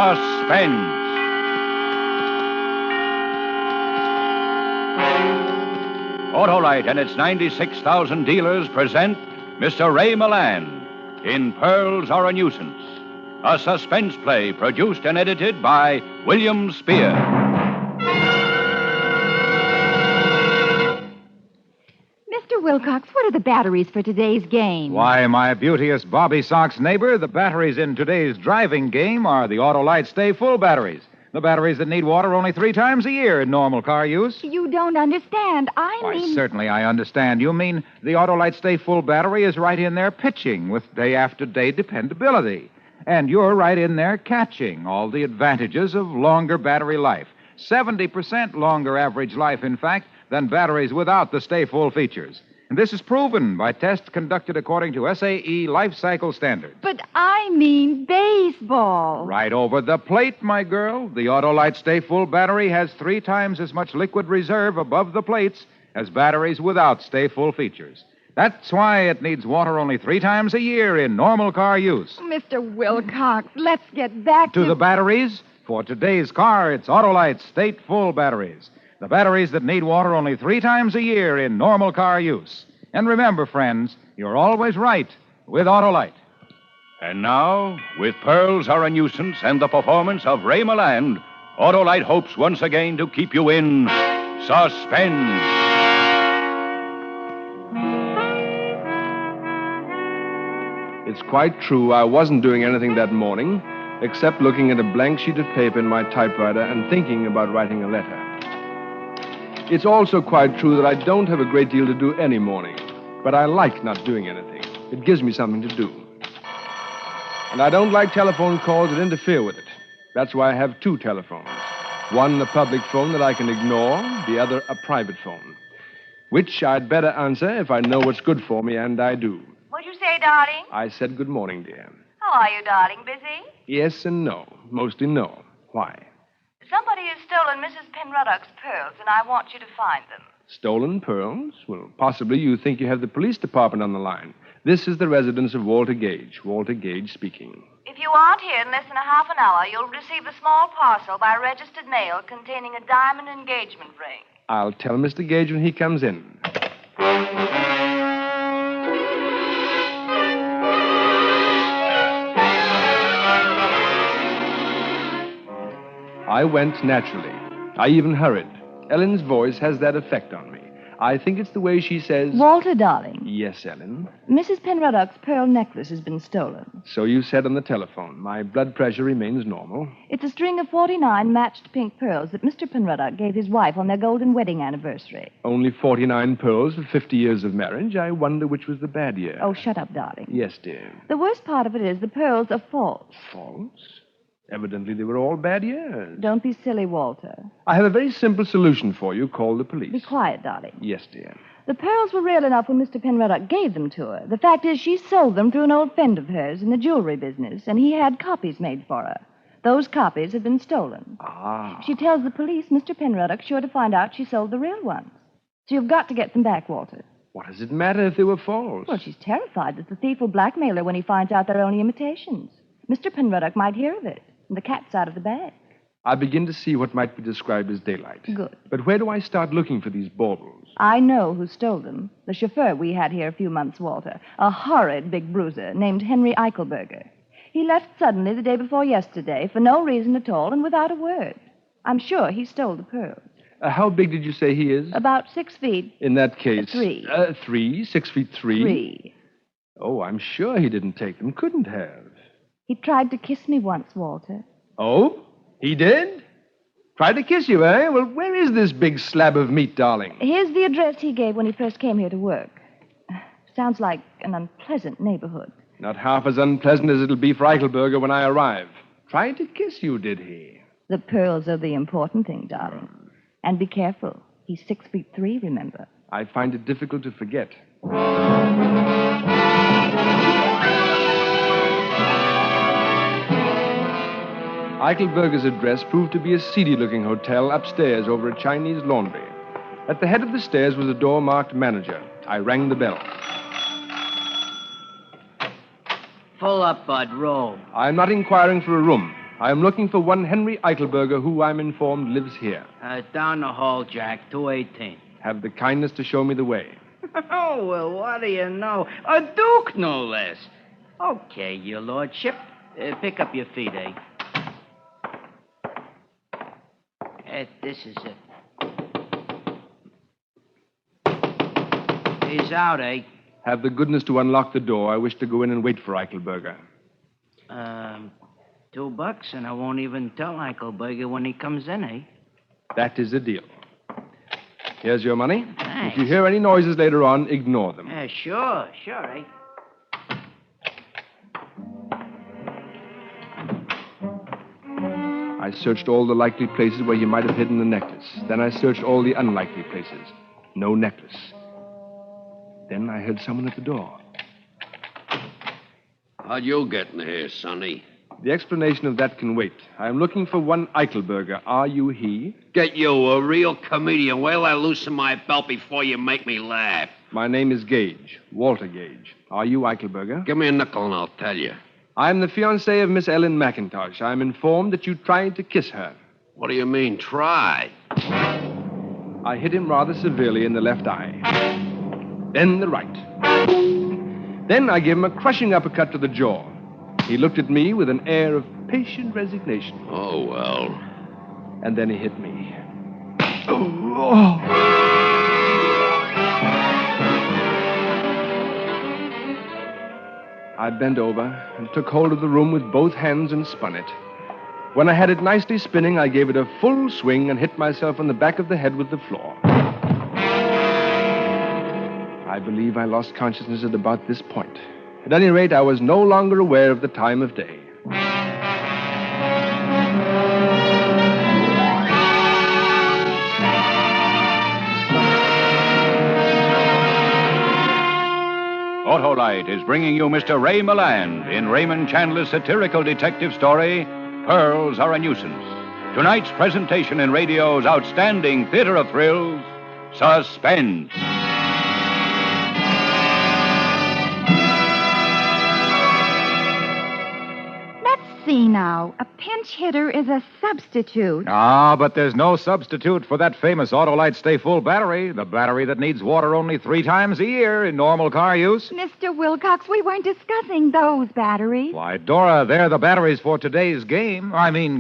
Suspense. Autolite and its 96,000 dealers present Mr. Ray Milland in Pearls Are a Nuisance, a suspense play produced and edited by William Spear. Mr. Wilcox, what are the batteries for today's game? Why, my beauteous Bobby Sox neighbor, the batteries in today's driving game are the Autolite Stay Full batteries. The batteries that need water only 3 times a year in normal car use. You don't understand. Why, certainly I understand. You mean the Autolite Stay Full battery is right in there pitching with day-after-day dependability. And you're right in there catching all the advantages of longer battery life. 70% longer average life, in fact, than batteries without the Stay Full features. And this is proven by tests conducted according to SAE life cycle standards. But I mean baseball. Right over the plate, my girl. The Autolite Stay Full battery has 3 times as much liquid reserve above the plates as batteries without Stay Full features. That's why it needs water only 3 times a year in normal car use. Mr. Wilcox, let's get back to the batteries. For today's car, it's Autolite Stay Full batteries. The batteries that need water only 3 times a year in normal car use. And remember, friends, you're always right with Autolite. And now, with Pearls Are a Nuisance and the performance of Ray Milland, Autolite hopes once again to keep you in suspense. It's quite true I wasn't doing anything that morning, except looking at a blank sheet of paper in my typewriter and thinking about writing a letter. It's also quite true that I don't have a great deal to do any morning, but I like not doing anything. It gives me something to do. And I don't like telephone calls that interfere with it. That's why I have 2 telephones. One, a public phone that I can ignore, the other, a private phone, which I'd better answer if I know what's good for me, and I do. What'd you say, darling? I said good morning, dear. How are you, darling? Busy? Yes and no. Mostly no. Why? Somebody has stolen Mrs. Penruddock's pearls, and I want you to find them. Stolen pearls? Well, possibly you think you have the police department on the line. This is the residence of Walter Gage. Walter Gage speaking. If you aren't here in less than a half an hour, you'll receive a small parcel by registered mail containing a diamond engagement ring. I'll tell Mr. Gage when he comes in. I went naturally. I even hurried. Ellen's voice has that effect on me. I think it's the way she says... Walter, darling. Yes, Ellen? Mrs. Penruddock's pearl necklace has been stolen. So you said on the telephone. My blood pressure remains normal. It's a string of 49 matched pink pearls that Mr. Penruddock gave his wife on their golden wedding anniversary. Only 49 pearls for 50 years of marriage. I wonder which was the bad year. Oh, shut up, darling. Yes, dear. The worst part of it is the pearls are false. False? Evidently, they were all bad years. Don't be silly, Walter. I have a very simple solution for you. Call the police. Be quiet, darling. Yes, dear. The pearls were real enough when Mr. Penruddock gave them to her. The fact is, she sold them through an old friend of hers in the jewelry business, and he had copies made for her. Those copies had been stolen. Ah. If she tells the police, Mr. Penruddock's sure to find out she sold the real ones. So you've got to get them back, Walter. What does it matter if they were false? Well, she's terrified that the thief will blackmail her when he finds out they're only imitations. Mr. Penruddock might hear of it. And the cat's out of the bag. I begin to see what might be described as daylight. Good. But where do I start looking for these baubles? I know who stole them. The chauffeur we had here a few months, Walter. A horrid big bruiser named Henry Eichelberger. He left suddenly the day before yesterday for no reason at all and without a word. I'm sure he stole the pearls. How big did you say he is? About 6 feet. In that case... 3. 3? 6 feet 3? 3. Oh, I'm sure he didn't take them. Couldn't have. He tried to kiss me once, Walter. Oh? He did? Tried to kiss you, eh? Well, where is this big slab of meat, darling? Here's the address he gave when he first came here to work. Sounds like an unpleasant neighborhood. Not half as unpleasant as it'll be for Eichelberger when I arrive. Tried to kiss you, did he? The pearls are the important thing, darling. And be careful. He's 6 feet 3, remember? I find it difficult to forget. Eichelberger's address proved to be a seedy-looking hotel upstairs over a Chinese laundry. At the head of the stairs was a door marked manager. I rang the bell. Pull up, Bud. Roll. I'm not inquiring for a room. I am looking for one Henry Eichelberger, who I'm informed lives here. Down the hall, Jack, 218. Have the kindness to show me the way. Oh, well, what do you know? A duke, no less. Okay, your lordship. Pick up your feet, eh? This is it. He's out, eh? Have the goodness to unlock the door. I wish to go in and wait for Eichelberger. $2, and I won't even tell Eichelberger when he comes in, eh? That is a deal. Here's your money. Thanks. If you hear any noises later on, ignore them. Sure, eh? I searched all the likely places where he might have hidden the necklace. Then I searched all the unlikely places. No necklace. Then I heard someone at the door. How'd you get in here, Sonny? The explanation of that can wait. I am looking for one Eichelberger. Are you he? Get you a real comedian. Wait till I loosen my belt before you make me laugh. My name is Gage, Walter Gage. Are you Eichelberger? Give me a nickel and I'll tell you. I'm the fiancé of Miss Ellen McIntosh. I'm informed that you tried to kiss her. What do you mean, try? I hit him rather severely in the left eye. Then the right. Then I gave him a crushing uppercut to the jaw. He looked at me with an air of patient resignation. Oh, well. And then he hit me. Oh. I bent over and took hold of the room with both hands and spun it. When I had it nicely spinning, I gave it a full swing and hit myself on the back of the head with the floor. I believe I lost consciousness at about this point. At any rate, I was no longer aware of the time of day. Autolite is bringing you Mr. Ray Milland in Raymond Chandler's satirical detective story, Pearls Are a Nuisance. Tonight's presentation in radio's outstanding theater of thrills, Suspense. See now, a pinch hitter is a substitute. Ah, but there's no substitute for that famous Autolite Stay Full battery, the battery that needs water only 3 times a year in normal car use. Mr. Wilcox, we weren't discussing those batteries. Why, Dora, they're the batteries for today's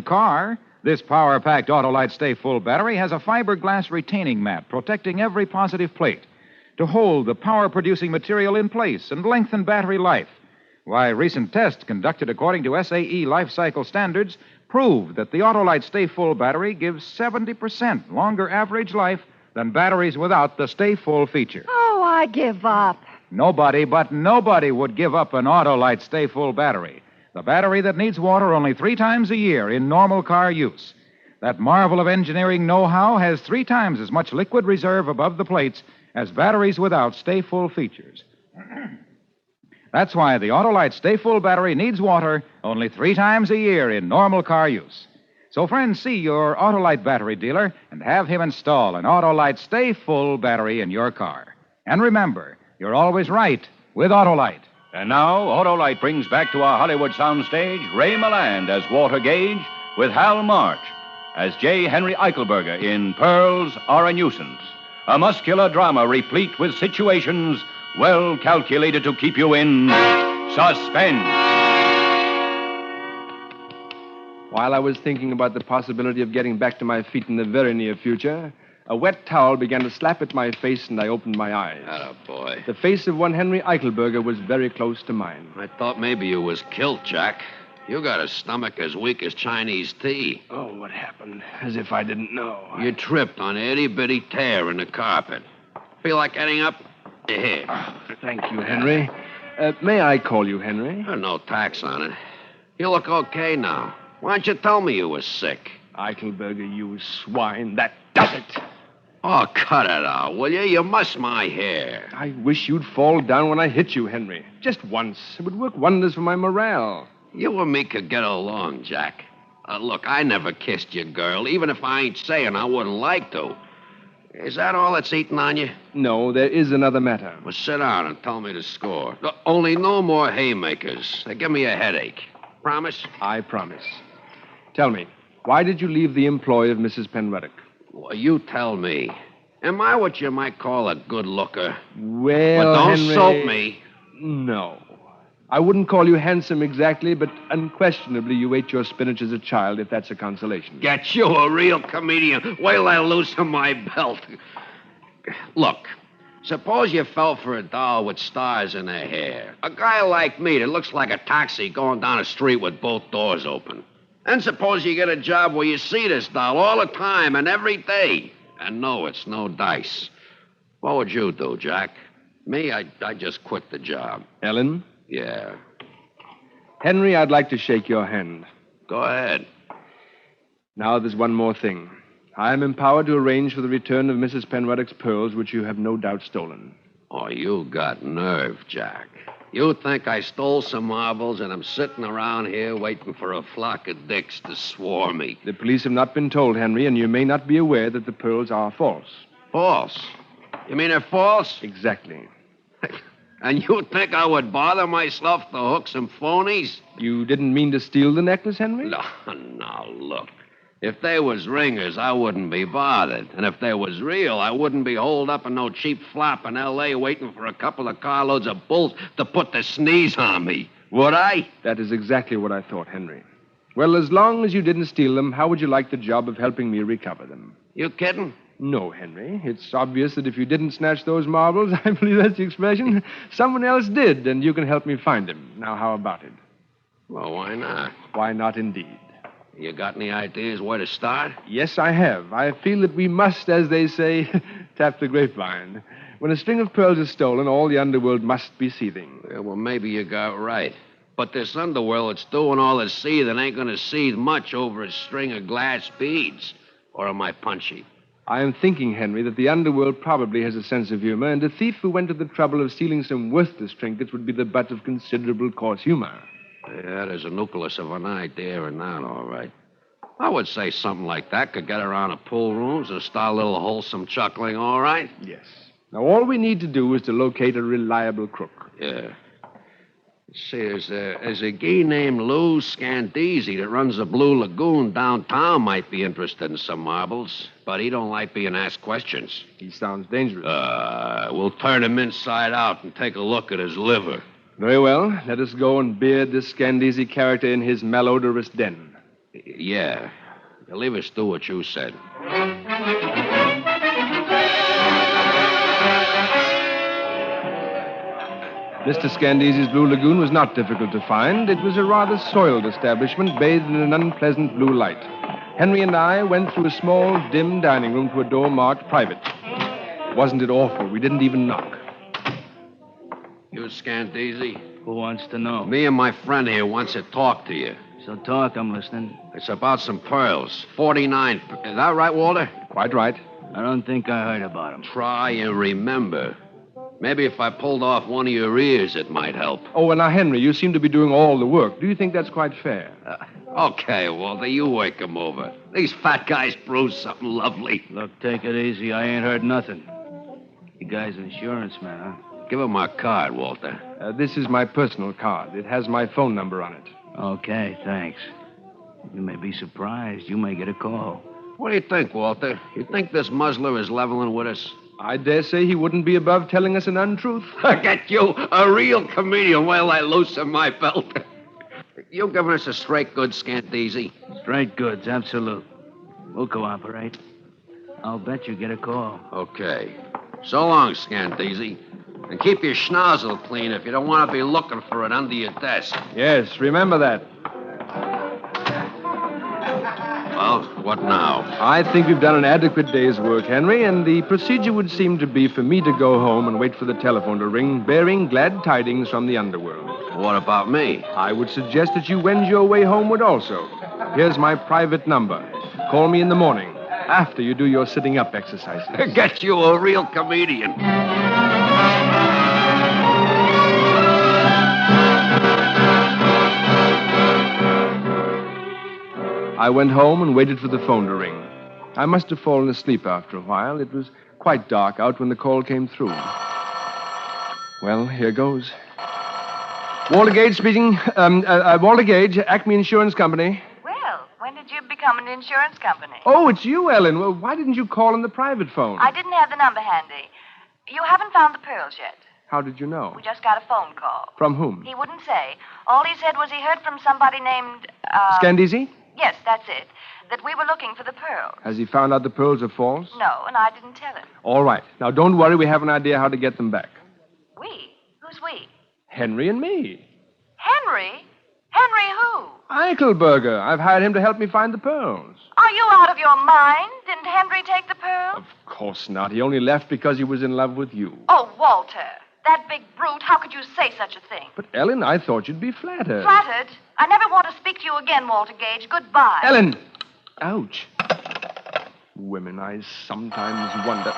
car. This power-packed Autolite Stay Full battery has a fiberglass retaining mat protecting every positive plate to hold the power-producing material in place and lengthen battery life. Why, recent tests conducted according to SAE life cycle standards prove that the Autolite Stay Full battery gives 70% longer average life than batteries without the Stay Full feature. Oh, I give up. Nobody would give up an Autolite Stay Full battery. The battery that needs water only 3 times a year in normal car use. That marvel of engineering know-how has 3 times as much liquid reserve above the plates as batteries without Stay Full features. That's why the Autolite Stay Full battery needs water only 3 times a year in normal car use. So, friends, see your Autolite battery dealer and have him install an Autolite Stay Full battery in your car. And remember, you're always right with Autolite. And now, Autolite brings back to our Hollywood soundstage Ray Milland as Walter Gage with Hal March as J. Henry Eichelberger in Pearls Are a Nuisance, a muscular drama replete with situations well calculated to keep you in suspense. While I was thinking about the possibility of getting back to my feet in the very near future, a wet towel began to slap at my face, and I opened my eyes. Attaboy. The face of one Henry Eichelberger was very close to mine. I thought maybe you was killed, Jack. You got a stomach as weak as Chinese tea. Oh, what happened? As if I didn't know. You tripped on an itty-bitty tear in the carpet. Feel like getting up? Here. Oh, thank you, Henry. May I call you Henry? There's no tax on it. You look okay now. Why don't you tell me you was sick? Eichelberger, you swine. That does it. Oh, cut it out, will you? You muss my hair. I wish you'd fall down when I hit you, Henry. Just once. It would work wonders for my morale. You and me could get along, Jack. Look, I never kissed your girl, even if I ain't saying I wouldn't like to. Is that all that's eating on you? No, there is another matter. Well, sit down and tell me the score. Only no more haymakers. They give me a headache. Promise? I promise. Tell me, why did you leave the employ of Mrs. Penruddock? Well, you tell me. Am I what you might call a good looker? Well, But don't Henry... soap me. No. I wouldn't call you handsome exactly, but unquestionably you ate your spinach as a child, if that's a consolation. Get you a real comedian. Wait till I loosen my belt. Look, suppose you fell for a doll with stars in her hair. A guy like me that looks like a taxi going down a street with both doors open. And suppose you get a job where you see this doll all the time and every day. And no, it's no dice. What would you do, Jack? Me, I'd just quit the job. Ellen? Yeah. Henry, I'd like to shake your hand. Go ahead. Now, there's one more thing. I am empowered to arrange for the return of Mrs. Penruddock's pearls, which you have no doubt stolen. Oh, you got nerve, Jack. You think I stole some marbles and I'm sitting around here waiting for a flock of dicks to swarm me. The police have not been told, Henry, and you may not be aware that the pearls are false. False? You mean they're false? Exactly. And you think I would bother myself to hook some phonies? You didn't mean to steal the necklace, Henry? No, look. If they was ringers, I wouldn't be bothered. And if they was real, I wouldn't be holed up in no cheap flop in L.A. waiting for a couple of carloads of bulls to put the sneeze on me. Would I? That is exactly what I thought, Henry. Well, as long as you didn't steal them, how would you like the job of helping me recover them? You kidding? No, Henry. It's obvious that if you didn't snatch those marbles, I believe that's the expression, someone else did, and you can help me find them. Now, how about it? Well, why not? Why not, indeed? You got any ideas where to start? Yes, I have. I feel that we must, as they say, tap the grapevine. When a string of pearls is stolen, all the underworld must be seething. Yeah, well, maybe you got right. But this underworld that's doing all this seething ain't going to seethe much over a string of glass beads. Or am I punchy? I am thinking, Henry, that the underworld probably has a sense of humor, and a thief who went to the trouble of stealing some worthless trinkets would be the butt of considerable coarse humor. Yeah, there's a nucleus of an idea in that, all right. I would say something like that could get around the pool rooms and start a little wholesome chuckling, all right? Yes. Now, all we need to do is to locate a reliable crook. Yeah. See, there's a guy named Lou Scandisi that runs the Blue Lagoon downtown might be interested in some marbles, but he don't like being asked questions. He sounds dangerous. We'll turn him inside out and take a look at his liver. Very well. Let us go and beard this Scandisi character in his malodorous den. Yeah. Leave us do what you said. Mr. Scandisi's Blue Lagoon was not difficult to find. It was a rather soiled establishment bathed in an unpleasant blue light. Henry and I went through a small, dim dining room to a door marked private. Wasn't it awful? We didn't even knock. You Scandisi? Who wants to know? Me and my friend here wants to talk to you. So talk, I'm listening. It's about some pearls. 49. Is that right, Walter? Quite right. I don't think I heard about him. Try and remember. Maybe if I pulled off one of your ears, it might help. Oh, well, now, Henry, you seem to be doing all the work. Do you think that's quite fair? Okay, Walter, you wake him over. These fat guys bruise something lovely. Look, take it easy. I ain't heard nothing. You guy's insurance man, huh? Give him my card, Walter. This is my personal card. It has my phone number on it. Okay, thanks. You may be surprised. You may get a call. What do you think, Walter? You think this muzzler is leveling with us? I dare say he wouldn't be above telling us an untruth. Get you a real comedian while I loosen my belt. You giving us a straight good, Scandisi? Straight goods, absolute. We'll cooperate. I'll bet you get a call. Okay. So long, Scandisi. And keep your schnozzle clean if you don't want to be looking for it under your desk. Yes, remember that. Well, what now? I think we've done an adequate day's work, Henry, and the procedure would seem to be for me to go home and wait for the telephone to ring, bearing glad tidings from the underworld. What about me? I would suggest that you wend your way homeward also. Here's my private number. Call me in the morning, after you do your sitting up exercises. Get you a real comedian. I went home and waited for the phone to ring. I must have fallen asleep after a while. It was quite dark out when the call came through. Well, here goes. Walter Gage speaking. Walter Gage, Acme Insurance Company. Well, when did Company Insurance Company. Oh, it's you, Ellen. Well, why didn't you call on the private phone? I didn't have the number handy. You haven't found the pearls yet. How did you know? We just got a phone call. From whom? He wouldn't say. All he said was he heard from somebody named, Scandisi? Yes, that's it. That we were looking for the pearls. Has he found out the pearls are false? No, and I didn't tell him. All right. Now, don't worry. We have an idea how to get them back. We? Who's we? Henry and me. Henry? Henry who? Eichelberger. I've hired him to help me find the pearls. Are you out of your mind? Didn't Henry take the pearls? Of course not. He only left because he was in love with you. Oh, Walter. That big brute. How could you say such a thing? But, Ellen, I thought you'd be flattered. Flattered? I never want to speak to you again, Walter Gage. Goodbye. Ellen! Ouch. Women, I sometimes wonder.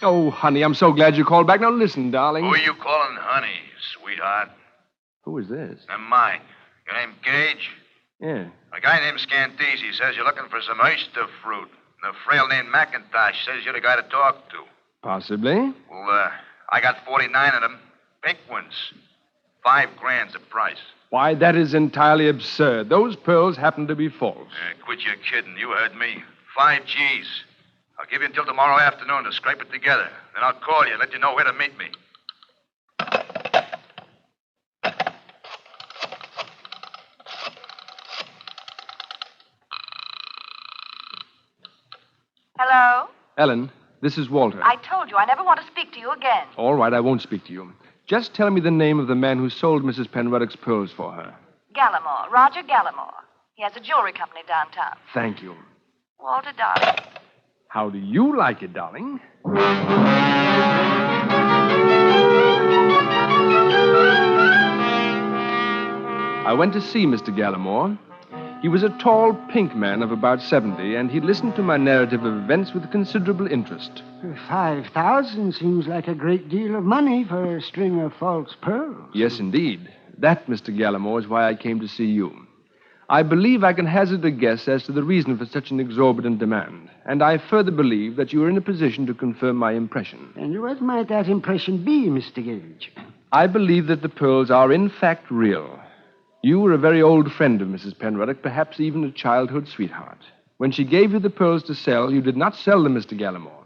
Oh, honey, I'm so glad you called back. Now, listen, darling. Who are you calling honey, sweetheart? Who is this? Never mind. Your name Gage? Yeah. A guy named Scandisi says you're looking for some oyster fruit. And a frail named McIntosh says you're the guy to talk to. Possibly. Well, I got 49 of them. Pink ones. $5,000 the price. Why, that is entirely absurd. Those pearls happen to be false. Quit your kidding. You heard me. 5 G's. I'll give you until tomorrow afternoon to scrape it together. Then I'll call you and let you know where to meet me. Hello? Ellen, this is Walter. I told you I never want to speak to you again. All right, I won't speak to you. Just tell me the name of the man who sold Mrs. Penruddock's pearls for her. Gallimore. Roger Gallimore. He has a jewelry company downtown. Thank you. Walter, darling. How do you like it, darling? I went to see Mr. Gallimore. He was a tall, pink man of about 70, and he listened to my narrative of events with considerable interest. 5,000 seems like a great deal of money for a string of false pearls. Yes, indeed. That, Mr. Gallimore, is why I came to see you. I believe I can hazard a guess as to the reason for such an exorbitant demand, and I further believe that you are in a position to confirm my impression. And what might that impression be, Mr. Gage? I believe that the pearls are in fact real. You were a very old friend of Mrs. Penruddock, perhaps even a childhood sweetheart. When she gave you the pearls to sell, you did not sell them, Mr. Gallimore.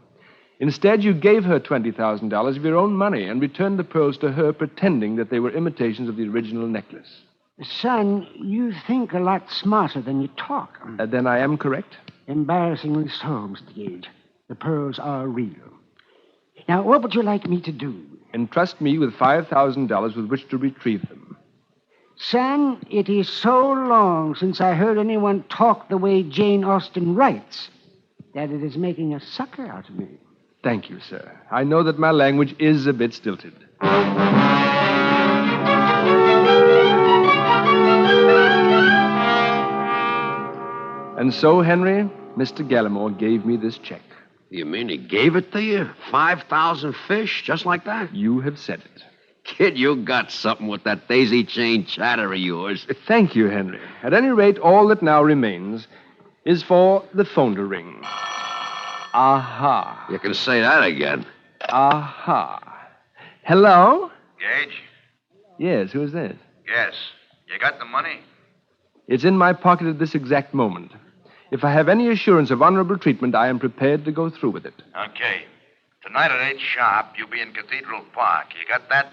Instead, you gave her $20,000 of your own money and returned the pearls to her, pretending that they were imitations of the original necklace. Son, you think a lot smarter than you talk. Then I am correct? Embarrassingly so, Mr. Gage. The pearls are real. Now, what would you like me to do? Entrust me with $5,000 with which to retrieve them. Son, it is so long since I heard anyone talk the way Jane Austen writes that it is making a sucker out of me. Thank you, sir. I know that my language is a bit stilted. And so, Henry, Mr. Gallimore gave me this check. You mean he gave it to you? 5,000 fish, just like that? You have said it. Kid, you got something with that daisy chain chatter of yours. Thank you, Henry. At any rate, all that now remains is for the phone to ring. Aha. You can say that again. Aha. Hello? Gage? Yes, who is this? Yes. You got the money? It's in my pocket at this exact moment. If I have any assurance of honorable treatment, I am prepared to go through with it. Okay. Tonight at 8 sharp, you'll be in Cathedral Park. You got that?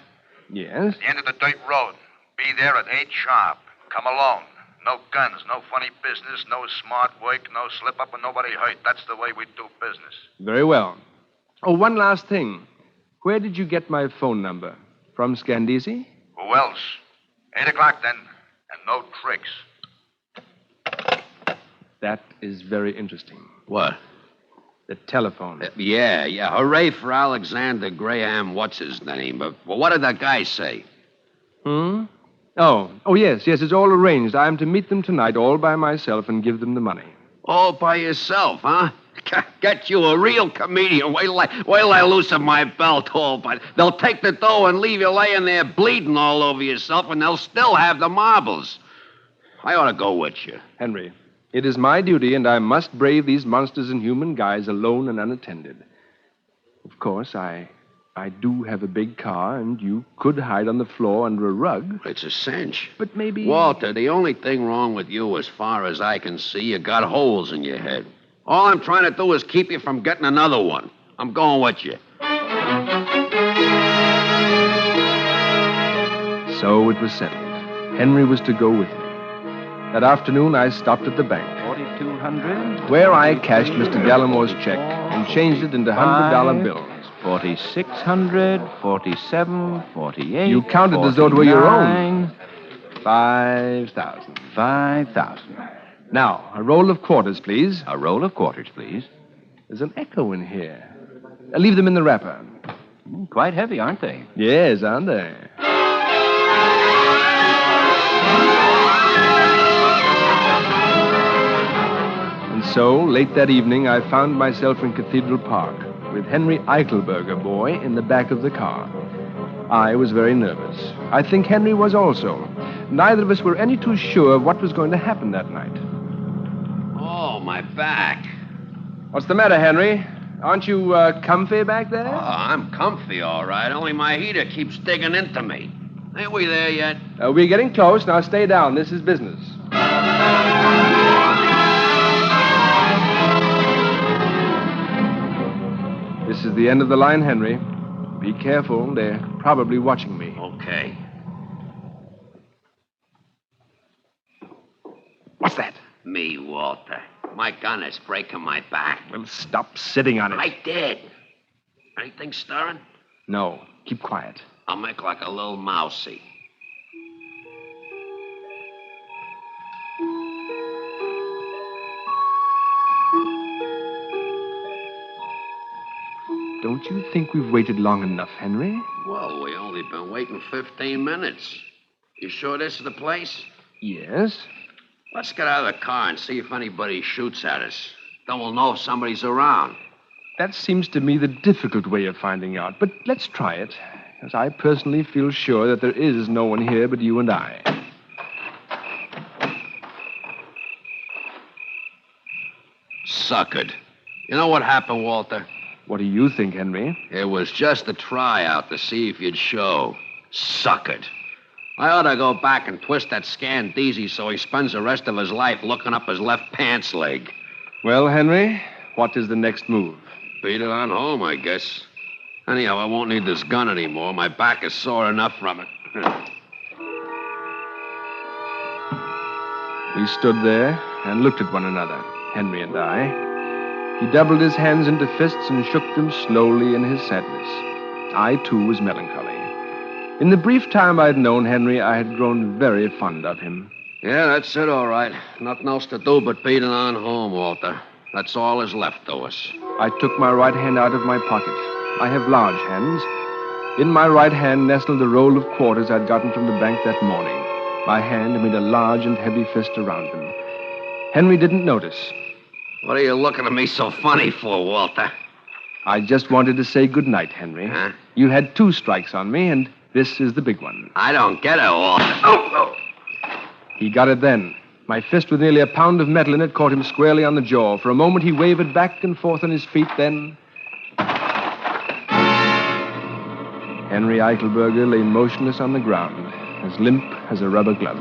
Yes? At the end of the dirt road. Be there at 8 sharp. Come alone. No guns, no funny business, no smart work, no slip-up, and nobody hurt. That's the way we do business. Very well. Oh, one last thing. Where did you get my phone number? From Scandisi? Who else? 8 o'clock, then. And no tricks. That is very interesting. What? The telephone. Yeah. Hooray for Alexander Graham, what's his name? But what did that guy say? Oh, yes, it's all arranged. I am to meet them tonight all by myself and give them the money. All by yourself, huh? Get you a real comedian. Wait till I loosen my belt. But they'll take the dough and leave you laying there bleeding all over yourself, and they'll still have the marbles. I ought to go with you. Henry, it is my duty, and I must brave these monsters in human guise alone and unattended. Of course, I I do have a big car, and you could hide on the floor under a rug. It's a cinch. But maybe... Walter, the only thing wrong with you, as far as I can see, you got holes in your head. All I'm trying to do is keep you from getting another one. I'm going with you. So it was settled. Henry was to go with me. That afternoon, I stopped at the bank, 4,200. where I cashed Mr. Gallimore's check and changed it into $100 bills. 4,600, 47, 48. You counted as though it were your own. 5,000. 5,000. Now, a roll of quarters, please. A roll of quarters, please. There's an echo in here. Leave them in the wrapper. Quite heavy, aren't they? Yes, aren't they? And so, late that evening, I found myself in Cathedral Park with Henry Eichelberger, boy, in the back of the car. I was very nervous. I think Henry was also. Neither of us were any too sure of what was going to happen that night. Oh, my back. What's the matter, Henry? Aren't you comfy back there? Oh, I'm comfy, all right. Only my heater keeps digging into me. Ain't we there yet? We're getting close. Now stay down. This is business. This is the end of the line, Henry. Be careful. They're probably watching me. Okay. What's that? Me, Walter. My gun is breaking my back. Well, stop sitting on it. I did. Anything stirring? No. Keep quiet. I'll make like a little mousey. Don't you think we've waited long enough, Henry? Well, we only been waiting 15 minutes. You sure this is the place? Yes. Let's get out of the car and see if anybody shoots at us. Then we'll know if somebody's around. That seems to me the difficult way of finding out, but let's try it, as I personally feel sure that there is no one here but you and I. Suckered. You know what happened, Walter? What do you think, Henry? It was just a tryout to see if you'd show. Suckered. I ought to go back and twist that Scandeezy so he spends the rest of his life looking up his left pants leg. Well, Henry, what is the next move? Beat it on home, I guess. Anyhow, I won't need this gun anymore. My back is sore enough from it. We stood there and looked at one another, Henry and I. He doubled his hands into fists and shook them slowly in his sadness. I, too, was melancholy. In the brief time I'd known Henry, I had grown very fond of him. Yeah, that's it, all right. Nothing else to do but beat it on home, Walter. That's all is left to us. I took my right hand out of my pocket. I have large hands. In my right hand nestled the roll of quarters I'd gotten from the bank that morning. My hand made a large and heavy fist around them. Henry didn't notice. What are you looking at me so funny for, Walter? I just wanted to say good night, Henry. Huh? You had 2 strikes on me, and this is the big one. I don't get it, Walter. Oh! He got it then. My fist with nearly a pound of metal in it caught him squarely on the jaw. For a moment, he wavered back and forth on his feet, then... Henry Eichelberger lay motionless on the ground, as limp as a rubber glove.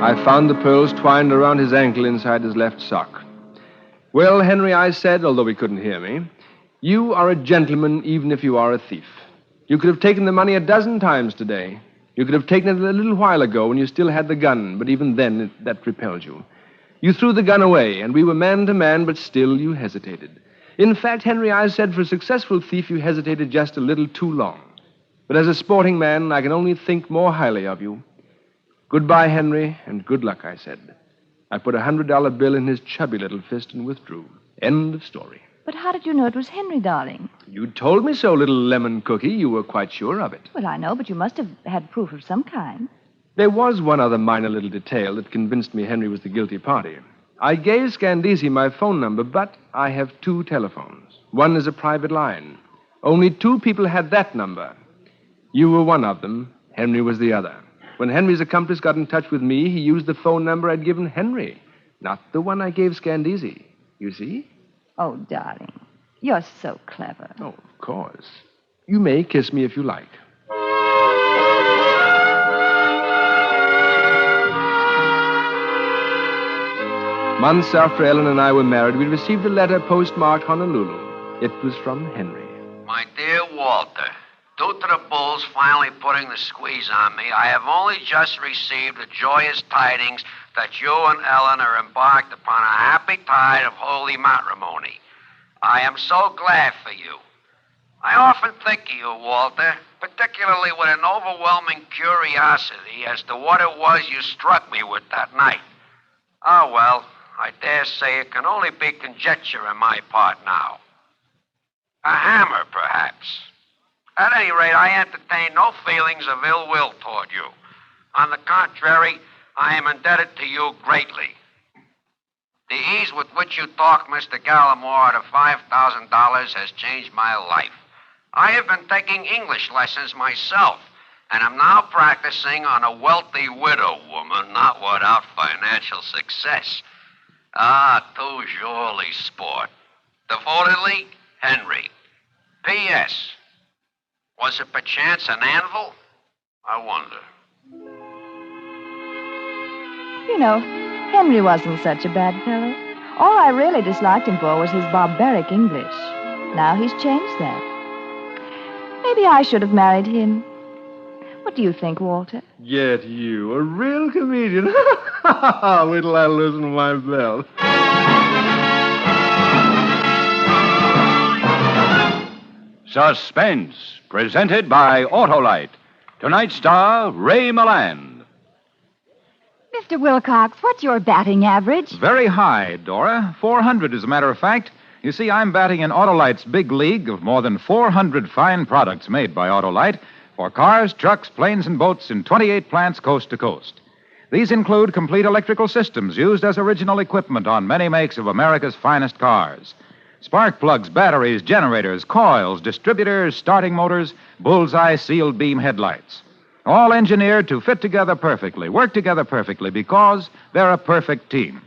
I found the pearls twined around his ankle inside his left sock. Well, Henry, I said, although he couldn't hear me, you are a gentleman even if you are a thief. You could have taken the money 12 times today. You could have taken it a little while ago when you still had the gun, but even then that repelled you. You threw the gun away, and we were man to man, but still you hesitated. In fact, Henry, I said, for a successful thief, you hesitated just a little too long. But as a sporting man, I can only think more highly of you. Goodbye, Henry, and good luck, I said. I put a $100 bill in his chubby little fist and withdrew. End of story. But how did you know it was Henry, darling? You told me so, little lemon cookie. You were quite sure of it. Well, I know, but you must have had proof of some kind. There was one other minor little detail that convinced me Henry was the guilty party. I gave Scandeezy my phone number, but I have 2 telephones. One is a private line. Only 2 people had that number. You were one of them. Henry was the other. When Henry's accomplice got in touch with me, he used the phone number I'd given Henry, not the one I gave Scandisi. You see? Oh, darling, you're so clever. Oh, of course. You may kiss me if you like. Months after Ellen and I were married, we received a letter postmarked Honolulu. It was from Henry. My dear Walter, due to the bulls finally putting the squeeze on me, I have only just received the joyous tidings that you and Ellen are embarked upon a happy tide of holy matrimony. I am so glad for you. I often think of you, Walter, particularly with an overwhelming curiosity as to what it was you struck me with that night. Ah, well, I dare say it can only be conjecture on my part now. A hammer, perhaps. At any rate, I entertain no feelings of ill will toward you. On the contrary, I am indebted to you greatly. The ease with which you talk Mr. Gallimore out of $5,000 has changed my life. I have been taking English lessons myself, and am now practicing on a wealthy widow woman, not without financial success. Ah, toujours les sport. Devotedly, Henry. P.S. Was it perchance an anvil? I wonder. You know, Henry wasn't such a bad fellow. All I really disliked him for was his barbaric English. Now he's changed that. Maybe I should have married him. What do you think, Walter? Get you, a real comedian. Wait till I loosen my belt. Suspense, presented by Autolite. Tonight's star, Ray Milland. Mr. Wilcox, what's your batting average? Very high, Dora. 400, as a matter of fact. You see, I'm batting in Autolite's big league of more than 400 fine products made by Autolite for cars, trucks, planes, and boats in 28 plants coast to coast. These include complete electrical systems used as original equipment on many makes of America's finest cars. Spark plugs, batteries, generators, coils, distributors, starting motors, bullseye sealed beam headlights. All engineered to fit together perfectly, work together perfectly, because they're a perfect team.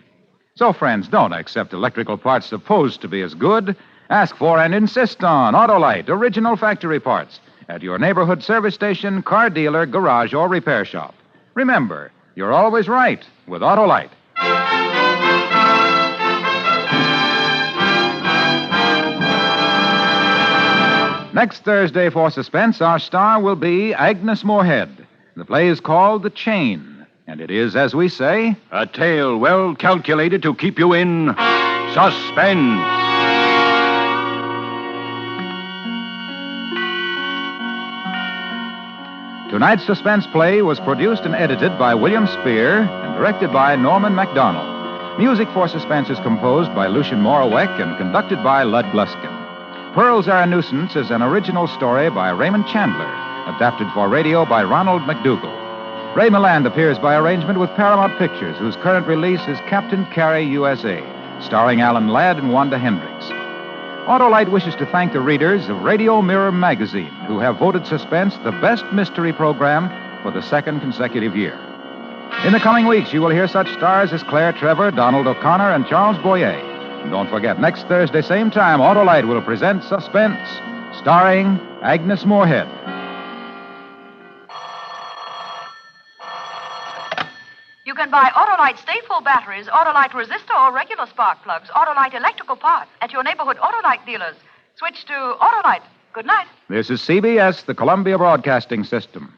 So, friends, don't accept electrical parts supposed to be as good. Ask for and insist on Autolite, original factory parts, at your neighborhood service station, car dealer, garage, or repair shop. Remember, you're always right with Autolite. Next Thursday for Suspense, our star will be Agnes Moorehead. The play is called The Chain. And it is, as we say, a tale well calculated to keep you in suspense. Tonight's suspense play was produced and edited by William Spear and directed by Norman MacDonald. Music for Suspense is composed by Lucien Moraweck and conducted by Lud Gluskin. Pearls Are a Nuisance is an original story by Raymond Chandler, adapted for radio by Ronald McDougall. Ray Milland appears by arrangement with Paramount Pictures, whose current release is Captain Carey, USA, starring Alan Ladd and Wanda Hendricks. Autolite wishes to thank the readers of Radio Mirror magazine, who have voted Suspense the best mystery program for the second consecutive year. In the coming weeks, you will hear such stars as Claire Trevor, Donald O'Connor, and Charles Boyer. And don't forget, next Thursday, same time, Autolite will present Suspense, starring Agnes Moorehead. You can buy Autolite stateful batteries, Autolite resistor or regular spark plugs, Autolite electrical parts at your neighborhood Autolite dealers. Switch to Autolite. Good night. This is CBS, the Columbia Broadcasting System.